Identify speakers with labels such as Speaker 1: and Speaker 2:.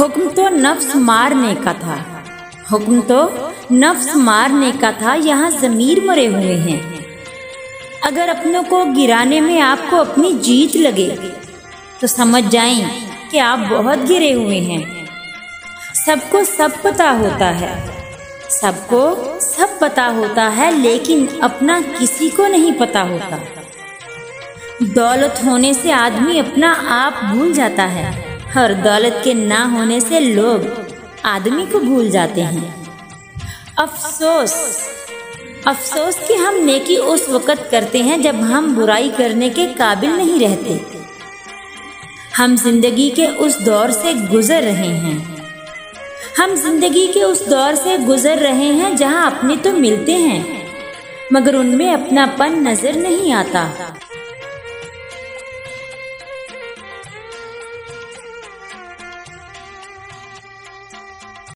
Speaker 1: हुक्म तो नफ्स मारने का था, हुक्म तो नफ्स मारने का था, यहाँ ज़मीर मरे हुए हैं। अगर अपनों को गिराने में आपको अपनी जीत लगे तो समझ जाएं कि आप बहुत गिरे हुए हैं। सबको सब पता होता है, सबको सब पता होता है, लेकिन अपना किसी को नहीं पता होता। दौलत होने से आदमी अपना आप भूल जाता है और दौलत के ना होने से लोग आदमी को भूल जाते हैं। अफसोस अफसोस कि हम नेकी उस वक़्त करते हैं जब हम बुराई करने के काबिल नहीं रहते। हम जिंदगी के उस दौर से गुजर रहे हैं, हम जिंदगी के उस दौर से गुजर रहे हैं जहां अपने तो मिलते हैं मगर उनमें अपनापन नजर नहीं आता।